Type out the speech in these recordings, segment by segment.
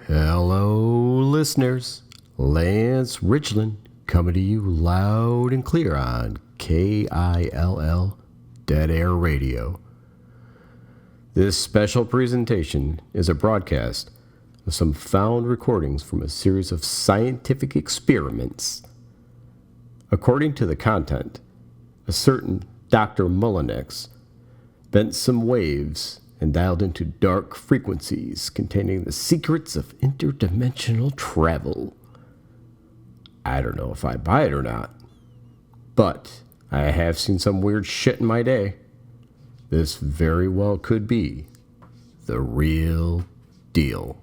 Hello, listeners. Lance Richland coming to you loud and clear on KILL Dead Air Radio. This special presentation is a broadcast of some found recordings from a series of scientific experiments. According to the content, a certain Dr. Mullinex bent some waves and dialed into dark frequencies containing the secrets of interdimensional travel. I don't know if I buy it or not, but I have seen some weird shit in my day. This very well could be the real deal.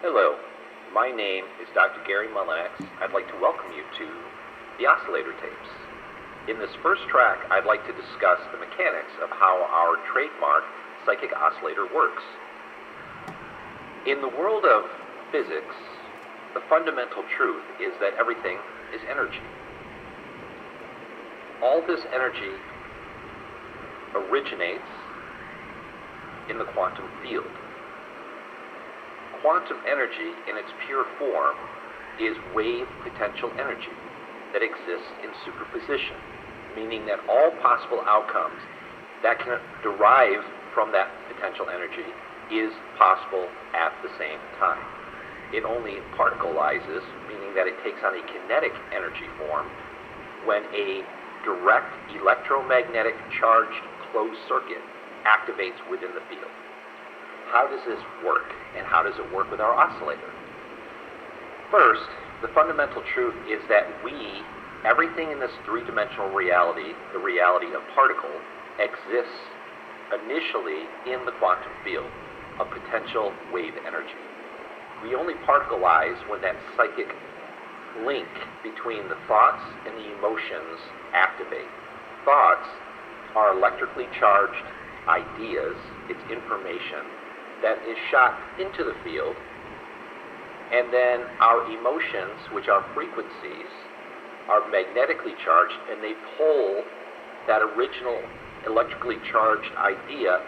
Hello, my name is Dr. Garry Mullinex. I'd like to welcome you to the Oscillator Tapes. In this first track, I'd like to discuss the mechanics of how our trademark psychic oscillator works. In the world of physics, the fundamental truth is that everything is energy. All this energy originates in the quantum field. Quantum energy in its pure form is wave potential energy that exists in superposition, meaning that all possible outcomes that can derive from that potential energy is possible at the same time. It only particleizes, meaning that it takes on a kinetic energy form when a direct electromagnetic charged closed circuit activates within the field. How does this work, and how does it work with our oscillator? First, the fundamental truth is that everything in this three-dimensional reality, the reality of particle, exists initially in the quantum field of potential wave energy. We only particleize when that psychic link between the thoughts and the emotions activate. Thoughts are electrically charged ideas, it's information that is shot into the field, and then our emotions, which are frequencies, are magnetically charged, and they pull that original electrically charged idea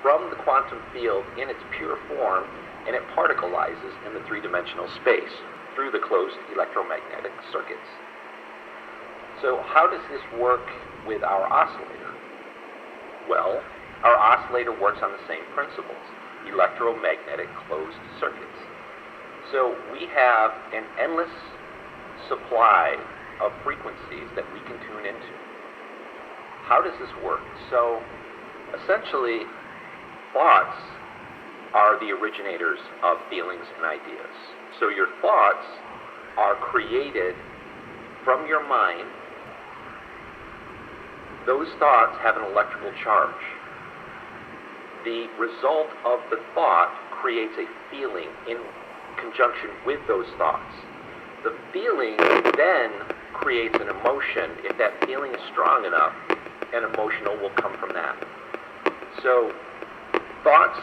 from the quantum field in its pure form, and it particleizes in the three-dimensional space through the closed electromagnetic circuits. So how does this work with our oscillator? Well, our oscillator works on the same principles, electromagnetic closed circuits. So we have an endless supply of frequencies that we can tune into. How does this work? So essentially, thoughts are the originators of feelings and ideas. So your thoughts are created from your mind. Those thoughts have an electrical charge. The result of the thought creates a feeling in conjunction with those thoughts. The feeling then creates an emotion. If that feeling is strong enough, an emotional will come from that. So thoughts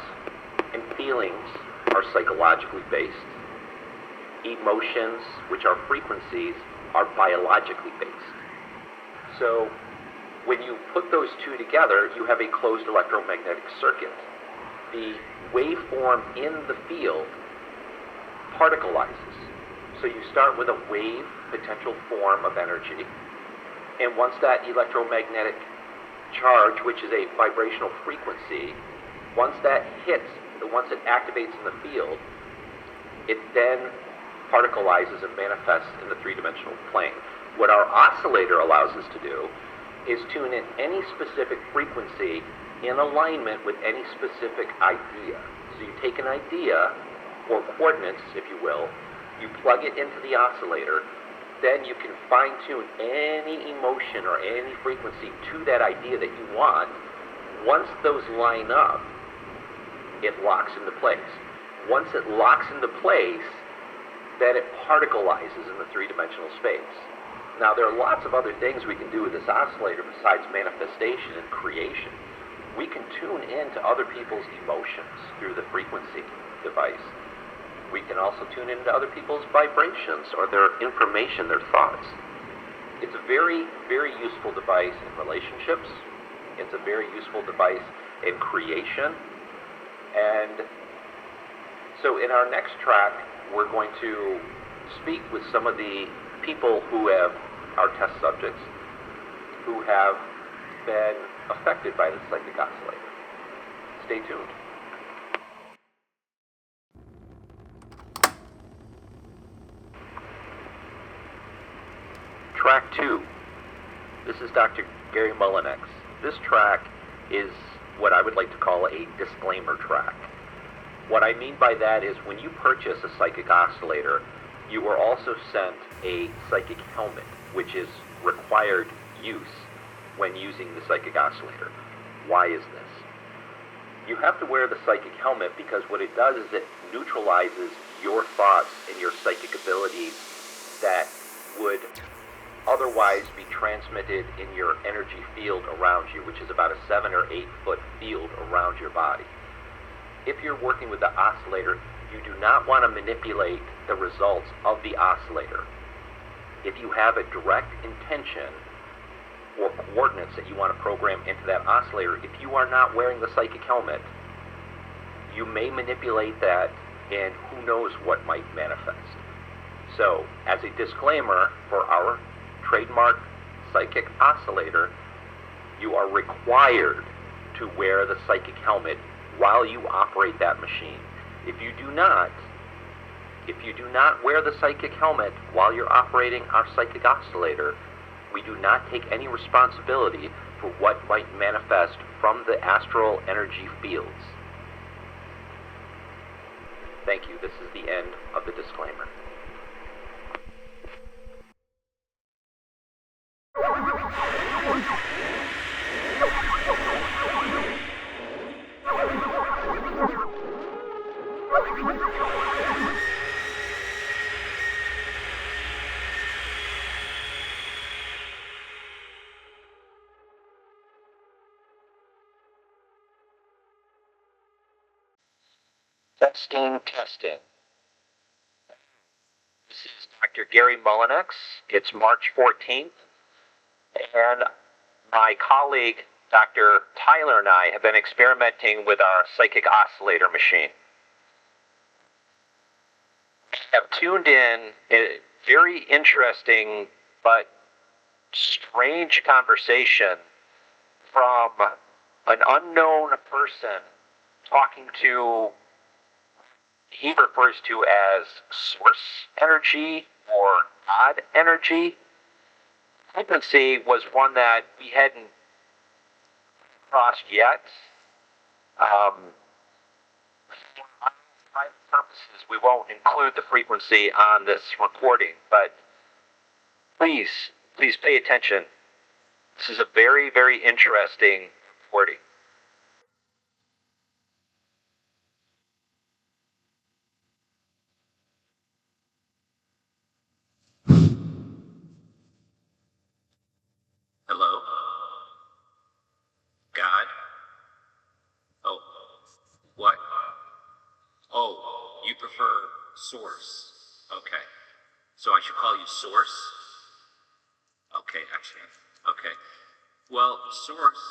and feelings are psychologically based. Emotions, which are frequencies, are biologically based. So when you put those two together, you have a closed electromagnetic circuit. The waveform in the field particleizes. So you start with a wave potential form of energy, and once that electromagnetic charge, which is a vibrational frequency, once it activates in the field, it then particleizes and manifests in the three-dimensional plane. What our oscillator allows us to do is tune in any specific frequency in alignment with any specific idea. So you take an idea, or coordinates, if you will, you plug it into the oscillator, then you can fine-tune any emotion or any frequency to that idea that you want. Once those line up, it locks into place. Once it locks into place, then it particleizes in the three-dimensional space. Now, there are lots of other things we can do with this oscillator besides manifestation and creation. We can tune into other people's emotions through the frequency device. We can also tune into other people's vibrations or their information, their thoughts. It's a very, very useful device in relationships. It's a very useful device in creation. And so in our next track, we're going to speak with some of the people who have, our test subjects, who have been affected by the psychic oscillator. Stay tuned. Track 2. This is Dr. Garry Mullinex. This track is what I would like to call a disclaimer track. What I mean by that is when you purchase a psychic oscillator, you are also sent a psychic helmet, which is required use when using the psychic oscillator. Why is this? You have to wear the psychic helmet because what it does is it neutralizes your thoughts and your psychic abilities that would otherwise be transmitted in your energy field around you, which is about a 7 or 8 foot field around your body. If you're working with the oscillator, you do not want to manipulate the results of the oscillator. If you have a direct intention or coordinates that you want to program into that oscillator, if you are not wearing the psychic helmet, you may manipulate that, and who knows what might manifest. So, as a disclaimer for our trademark psychic oscillator, you are required to wear the psychic helmet while you operate that machine. If you do not wear the psychic helmet while you're operating our psychic oscillator, we do not take any responsibility for what might manifest from the astral energy fields. Thank you. This is the end of the disclaimer. Testing. This is Dr. Garry Mullinex. It's March 14th, and my colleague, Dr. Tyler, and I have been experimenting with our psychic oscillator machine. We have tuned in a very interesting but strange conversation from an unknown person talking to he refers to as source energy or God energy. Frequency was one that we hadn't crossed yet. For private purposes, we won't include the frequency on this recording, but please pay attention. This is a very, very interesting recording. Hello? God? Oh, what? Oh, you prefer source. Okay. So I should call you source? Okay, actually. Okay. Well, source,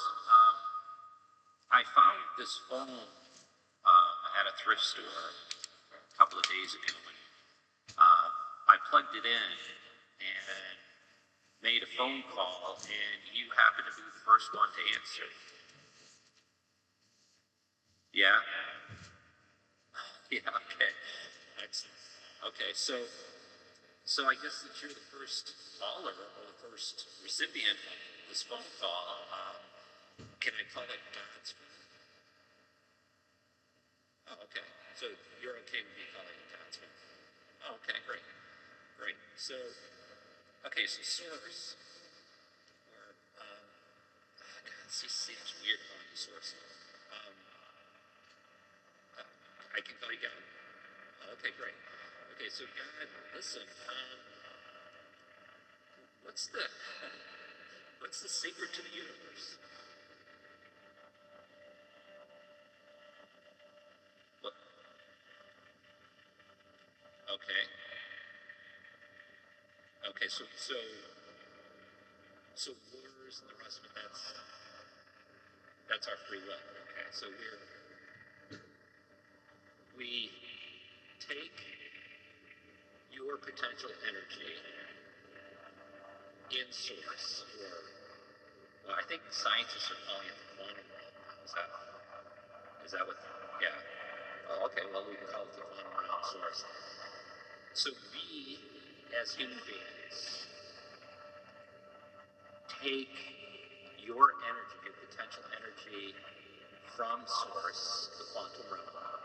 I found this phone at a thrift store a couple of days ago. And, I plugged it in and made a phone call, and you happened to be the first one to answer. Yeah? Yeah, okay. Excellent. Okay, so I guess that you're the first caller or the first recipient of this phone call. Can I call it God's phone? Oh, okay. So you're okay with me calling it God's phone? Oh, okay, great. Great. So source, or, God, see, it's weird calling you source. I can call you God. Okay, great. Okay, so God, listen, what's the secret to the universe? What? Okay. Okay, so So words and the rest of it, that's our free will. Okay, so we take your potential energy in source, or well, I think scientists are calling it the quantum realm. Is that what? Yeah. Oh, okay. Well, we can call it the quantum realm source. So we, as human beings, take your energy, your potential energy from source, the quantum realm,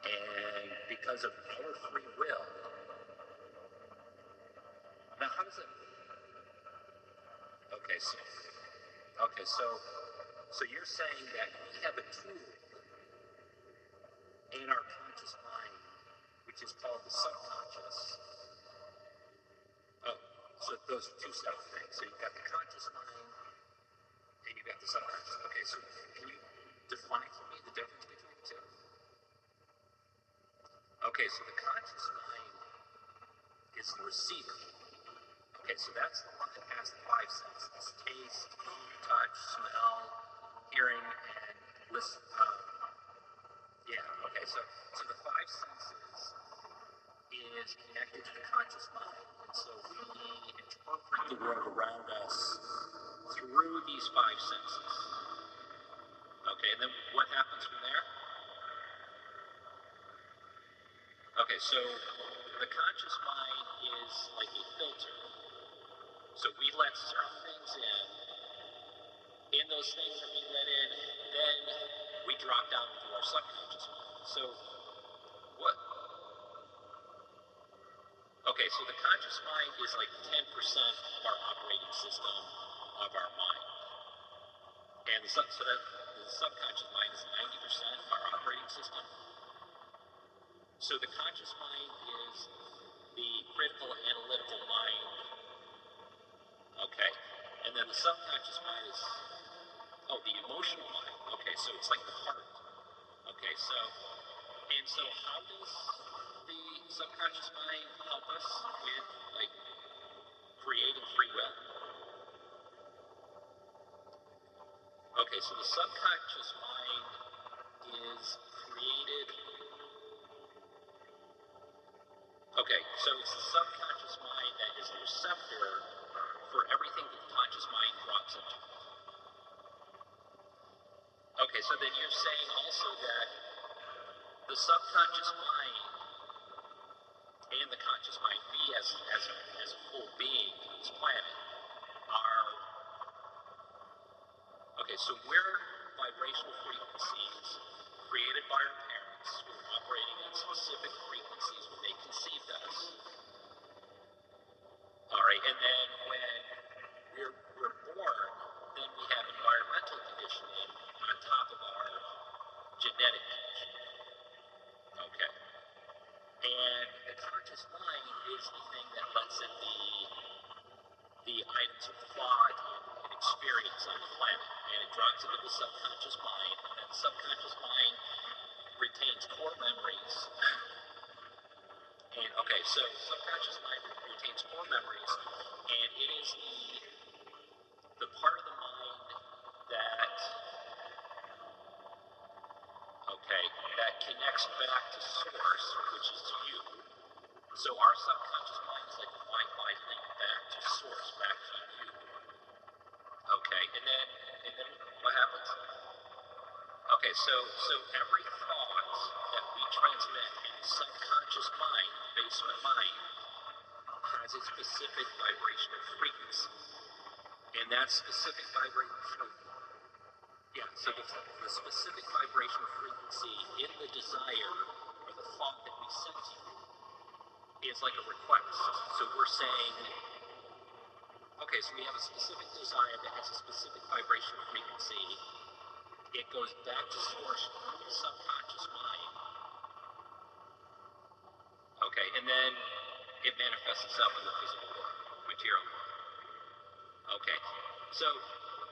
and because of our free will. Now, how does it? So you're saying that we have a tool in our conscious mind, which is called the subconscious. Oh, so those are two separate things. So you've got the conscious mind and you've got the subconscious. Okay, so can you define for me the difference between the two? Okay, so the conscious mind is the receiver. Okay, so that's the one that has the five senses: taste, touch, smell, hearing, and listen. Okay, so the five senses is connected to the conscious mind, and so we interpret the world around us through these five senses. Okay, and then what happens from there? Okay, so the conscious mind is like a filter. So we let certain things in those things that we let in, then we drop down to our subconscious mind. So what? Okay, so the conscious mind is like 10% of our operating system of our mind. And the subconscious mind is 90% of our operating system. So the conscious mind is the critical analytical mind. Okay. And then the subconscious mind is, the emotional mind. Okay, so it's like the heart. Okay, so how does the subconscious mind help us with, like, creating free will? Okay, so the subconscious mind is created. Okay, so it's the subconscious mind that is the receptor for everything that the conscious mind drops into. Okay, so then you're saying also that the subconscious mind and the conscious mind, we as a whole being on this planet, are so we're vibrational frequencies created by our parents who are operating on specific frequencies when they conceived us. All right, and then when we're born, then we have environmental conditioning on top of our genetic conditioning. Okay. And the conscious mind is the thing that lets in the items of thought and experience on the planet. And it drops into the subconscious mind, and then the subconscious mind retains core memories. And so subconscious mind retains core memories, and it is the part of the mind that connects back to source, which is you. So our subconscious mind is like the Wi-Fi link back to source, back to you. Okay, and then what happens? Okay, so every thought that we transmit in the subconscious mind, basement mind, has a specific vibrational frequency. And that specific vibrational so the specific vibrational frequency in the desire or the thought that we send to you is like a request. So we're saying, so we have a specific desire that has a specific vibrational frequency. It goes back to source through the subconscious mind. Okay, and then it manifests itself in the physical world, material world. Okay, so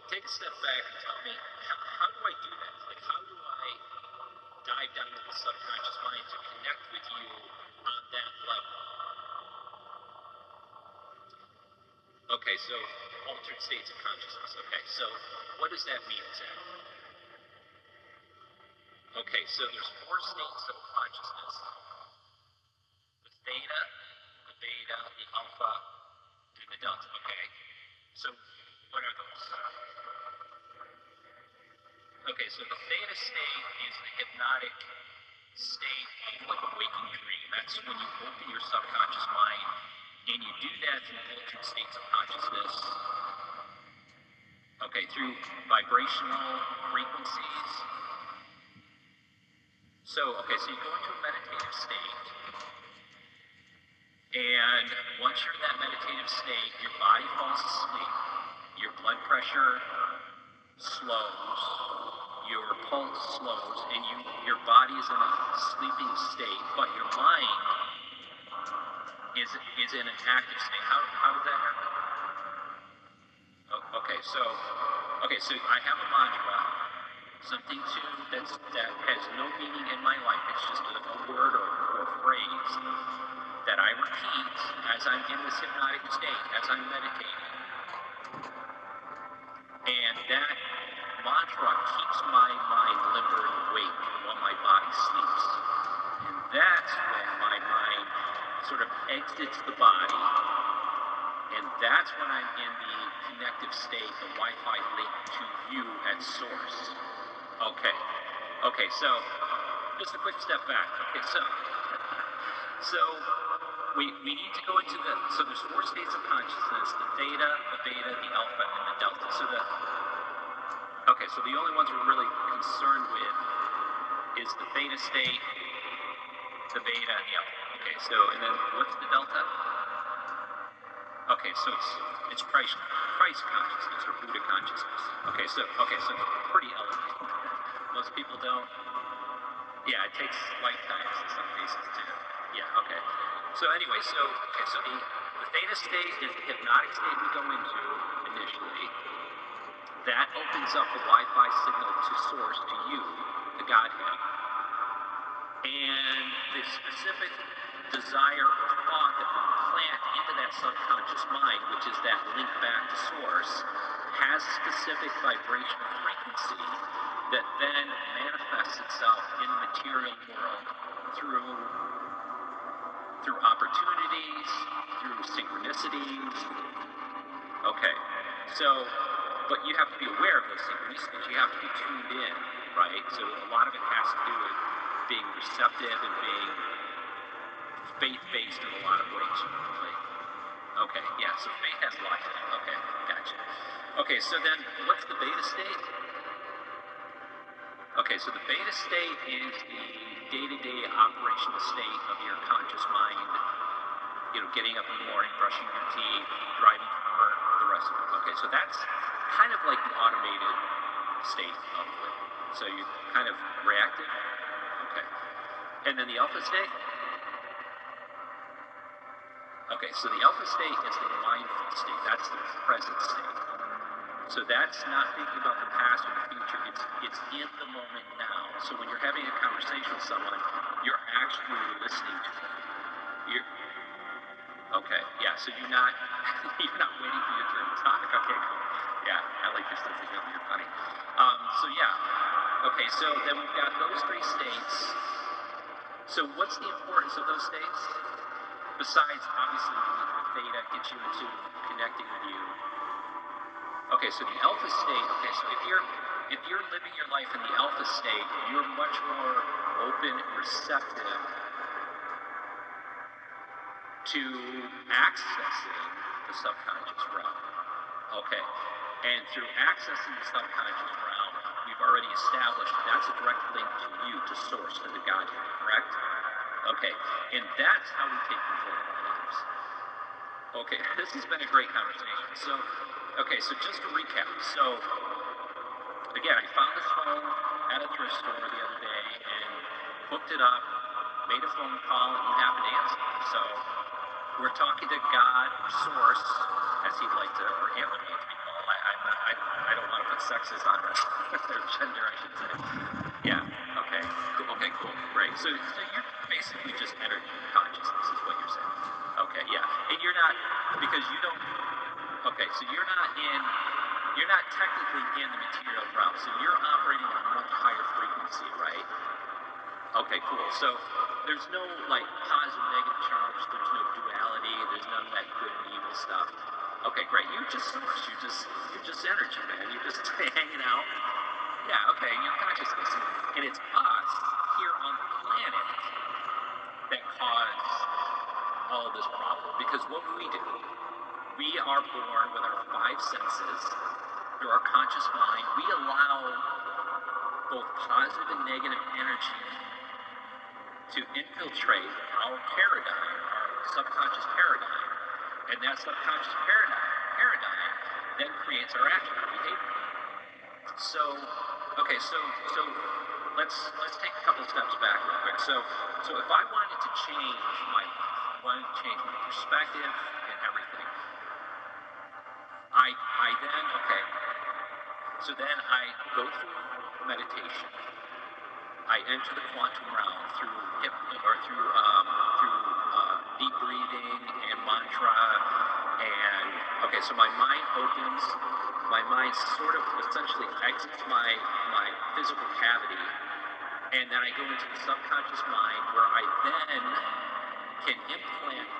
take a step back and tell me, how do I do that? Like, how do I dive down into the subconscious mind to connect with you on that level? Okay, so altered states of consciousness. Okay, so what does that mean exactly? Okay, so there's 4 states of consciousness. The theta, the beta, the alpha, and the delta. Okay, so what are those? Okay, so the theta state is the hypnotic state of like a waking dream. That's when you open your subconscious mind, and you do that through altered states of consciousness. Okay, through vibrational frequencies. So you go into a meditative state, and once you're in that meditative state, your body falls asleep, your blood pressure slows, your pulse slows, and your body is in a sleeping state, but your mind is in an active state. How does that happen? So I have a mantra, something that has no meaning in my life. It's just a word or phrase that I repeat as I'm in this hypnotic state, as I'm meditating. And that mantra keeps my mind limber and awake while my body sleeps. And that's when my mind sort of exits the body, and that's when I'm in the connective state, the Wi-Fi link to you at source. Okay, so just a quick step back. Okay, so we need to go into so there's 4 states of consciousness: the theta, the beta, the alpha, and the delta. So the only ones we're really concerned with is the theta state, the beta, and the alpha. Okay, and then what's the delta? Okay, so it's Christ consciousness or Buddha consciousness. Okay, so pretty elevated. Most people don't. Yeah, it takes lifetimes in some cases too. Yeah, okay. So anyway, the theta state is the hypnotic state we go into initially. That opens up the Wi-Fi signal to source, to you, the Godhead. And the specific desire or thought that we plant into that subconscious mind, which is that link back to source, has specific vibrational frequency that then manifests itself in the material world through opportunities, through synchronicities. Okay, but you have to be aware of those synchronicities. You have to be tuned in, right? So a lot of it has to do with being receptive and being faith-based in a lot of ways. Okay, yeah, so faith has a lot to do. Okay, gotcha. Okay, so then what's the beta state? Okay, so the beta state is the day-to-day operational state of your conscious mind. Getting up in the morning, brushing your teeth, driving to work, the rest of it. Okay, so that's kind of like the automated state of living. So you're kind of reactive. Okay. And then the alpha state? Okay, so the alpha state is the mindful state. That's the present state. So that's not thinking about the past or the future. It's in the moment now. So when you're having a conversation with someone, you're actually listening to them. Okay, yeah, so you're not waiting for your turn to talk. Okay, cool. Yeah, I like your sense of humor. You're funny. Okay, so then we've got those 3 states. So what's the importance of those states? Besides, obviously, the theta gets you into connecting with you. Okay, so the alpha state. Okay, so if you're living your life in the alpha state, you're much more open and receptive to accessing the subconscious realm. Okay, and through accessing the subconscious realm, we've already established that's a direct link to you, to source, to the Godhead, correct? Okay, and that's how we take control of our lives. Okay, this has been a great conversation. So just to recap. So, again, I found this phone at a thrift store the other day and hooked it up, made a phone call, and you happened to answer. So, we're talking to God, or Source, as he'd like to, or it would like to be called. I don't want to put sexes on their gender, I should say. Yeah, okay, cool, great. So you're basically just energy consciousness is what you're saying. Okay, yeah, and you're not, because you don't Okay, so you're not technically in the material realm, so you're operating on a much higher frequency, right? Okay, cool. So there's no like positive, negative charge. There's no duality. There's none of that good and evil stuff. Okay, great. You're just source. You're just energy, man. You're just hanging out. Yeah. Okay. Your consciousness, and it's us here on the planet that cause all of this problem. Because what we do, we are born with our five senses through our conscious mind. We allow both positive and negative energy to infiltrate our paradigm, our subconscious paradigm, and that subconscious paradigm then creates our action, our behavior. So, okay, so let's take a couple steps back real quick. So if I wanted to change my perspective and everything, I then so then I go through meditation. I enter the quantum realm through deep breathing and mantra, and so my mind opens, my mind sort of essentially exits my physical cavity, and then I go into the subconscious mind where I then can implant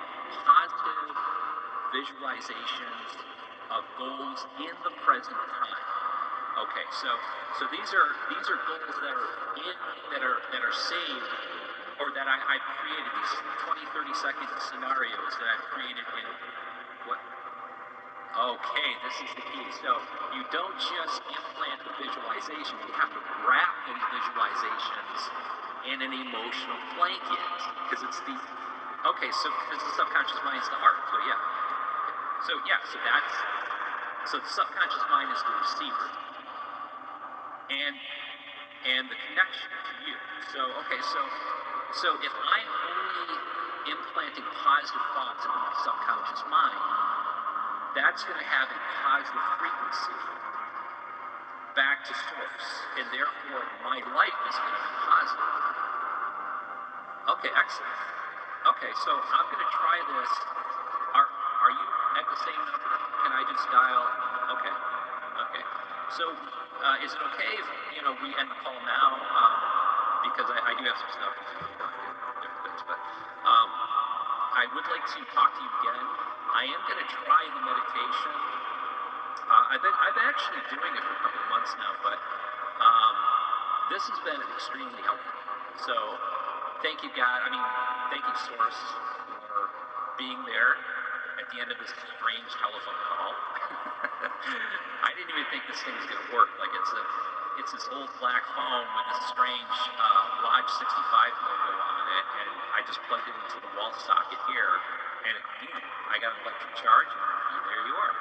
positive visualizations of goals in the present time. Okay, so these are goals that are saved, or that I've created, these 20-30 second scenarios that I've created in what? Okay, this is the key. So you don't just implant the visualization, you have to wrap those visualizations in an emotional blanket, because it's the because the subconscious mind is the heart. So the subconscious mind is the receiver, and the connection to you. So if I'm only implanting positive thoughts into my subconscious mind, that's going to have a positive frequency back to source, and therefore my life is going to be positive. Okay, excellent. Okay, so I'm going to try this. Are you at the same number? Can I just dial? Okay. So is it okay if we end the call now? Because I do have some stuff to do different things, but I would like to talk to you again. I am going to try the meditation. I've been actually doing it for a couple of months now, but this has been extremely helpful. So thank you, God. Thank you, Source, for being there at the end of this strange telephone call. I didn't even think this thing was going to work. Like it's this old black phone with this strange Lodge 65 logo on it, and I just plugged it into the wall socket here, and I got an electric charge, and there you are.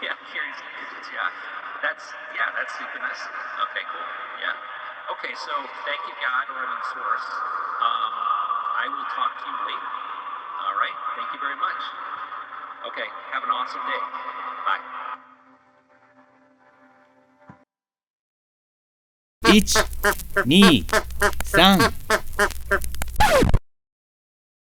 Yeah, hearing synchronous. Yeah, that's synchronicity. Okay, cool. Yeah. Okay, so thank you, God, or Source. I will talk to you later. All right. Thank you very much. Okay. Have an awesome day. Bye. 1、2、3